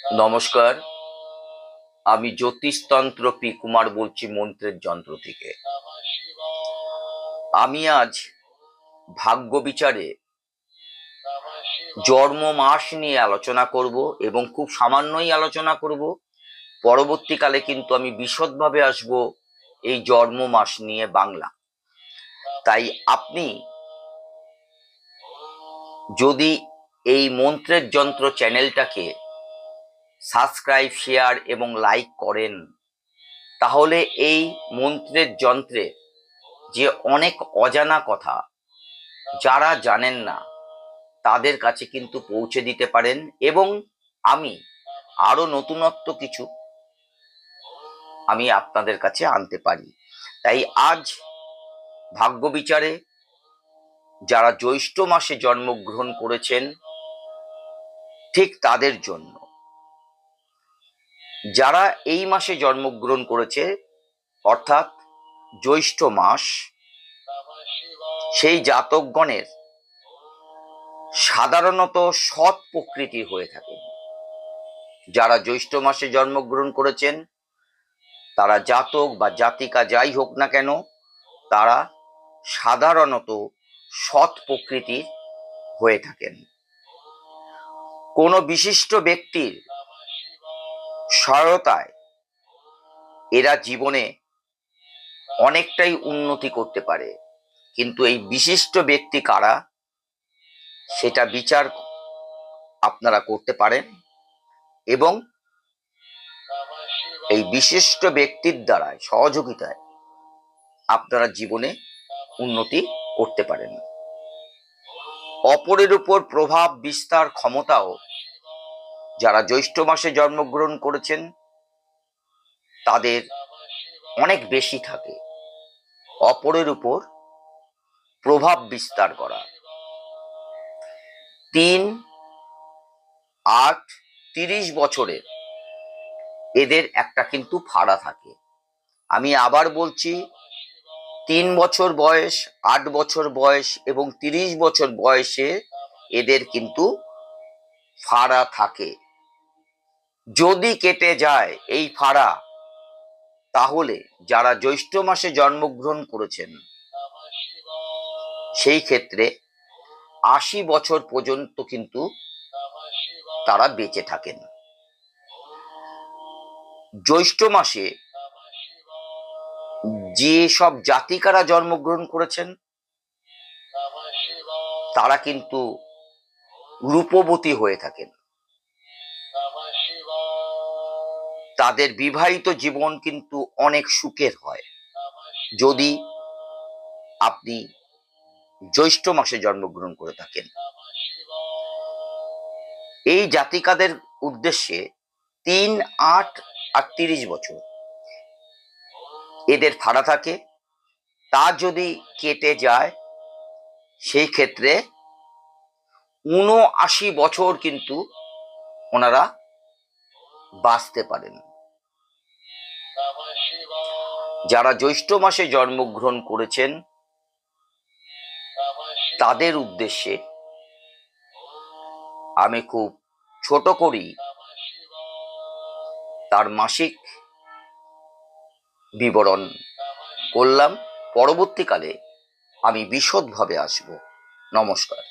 নমস্কার, আমি জ্যোতিষতন্ত্র পি কুমার বলছি মন্ত্রের যন্ত্র থেকে। আমি আজ ভাগ্য বিচারে জন্ম মাস নিয়ে আলোচনা করব এবং খুব সামান্যই আলোচনা করব। পরবর্তীকালে কিন্তু আমি বিশদভাবে আসব এই জন্ম মাস নিয়ে বাংলা। তাই আপনি যদি এই মন্ত্রের যন্ত্র চ্যানেলটাকে সাবস্ক্রাইব, শেয়ার এবং লাইক করেন, তাহলে এই মন্ত্রের যন্ত্রে যে অনেক অজানা কথা যারা জানেন না তাদের কাছে কিন্তু পৌঁছে দিতে পারেন এবং আমি আরো নতুনত্ব কিছু আমি আপনাদের কাছে আনতে পারি। তাই আজ ভাগ্য বিচারে যারা জ্যৈষ্ঠ মাসে জন্মগ্রহণ করেছেন ঠিক তাদের জন্য, যারা এই মাসে জন্মগ্রহণ করেছে অর্থাৎ জ্যৈষ্ঠ মাস, সেই জাতকগণের সাধারণত সৎ প্রকৃতি হয়ে থাকে। যারা জ্যৈষ্ঠ মাসে জন্মগ্রহণ করেছেন তারা জাতক বা জাতিকা যাই হোক না কেন, তারা সাধারণত সৎ প্রকৃতির হয়ে থাকেন। কোনো বিশিষ্ট ব্যক্তির সহায়তায় এরা জীবনে অনেকটাই উন্নতি করতে পারে, কিন্তু এই বিশিষ্ট ব্যক্তি কারা সেটা বিচার আপনারা করতে পারেন এবং এই বিশিষ্ট ব্যক্তির দ্বারা সহযোগিতায় আপনারা জীবনে উন্নতি করতে পারেন। অপরের উপর প্রভাব বিস্তার ক্ষমতাও যারা জ্যৈষ্ঠ মাসে জন্মগ্রহণ করেছেন তাদের অনেক বেশি থাকে। অপরের উপর প্রভাব বিস্তার করা। 3, 8, 30 বছরের এদের একটা কিন্তু ফাড়া থাকে। আমি আবার বলছি, 3 বছর বয়স, 8 বছর বয়স এবং 30 বছর বয়সে এদের কিন্তু ফাড়া থাকে। যদি কেটে যায় এই ফাড়া, তাহলে যারা জ্যৈষ্ঠ মাসে জন্মগ্রহণ করেছেন সেই ক্ষেত্রে 80 বছর পর্যন্ত কিন্তু তারা বেঁচে থাকেন। জ্যৈষ্ঠ মাসে যে সব জাতিকারা জন্মগ্রহণ করেছেন তারা কিন্তু রূপবতী হয়ে থাকেন। তাদের বিবাহিত জীবন কিন্তু অনেক সুখের হয় যদি আপনি জ্যৈষ্ঠ মাসে জন্মগ্রহণ করে থাকেন। এই জাতিকাদের উদ্দেশ্যে 3, 8 আর 30 বছর এদের ফাড়া থাকে। তা যদি কেটে যায় সেই ক্ষেত্রে 79 বছর কিন্তু ওনারা বাঁচতে পারেন। যারা জ্যৈষ্ঠ মাসে জন্মগ্রহণ করেছেন তাদের উদ্দেশ্যে আমি খুব ছোট করি তার মাসিক বিবরণ করলাম। পরবর্তীকালে আমি বিশদভাবে আসব। নমস্কার।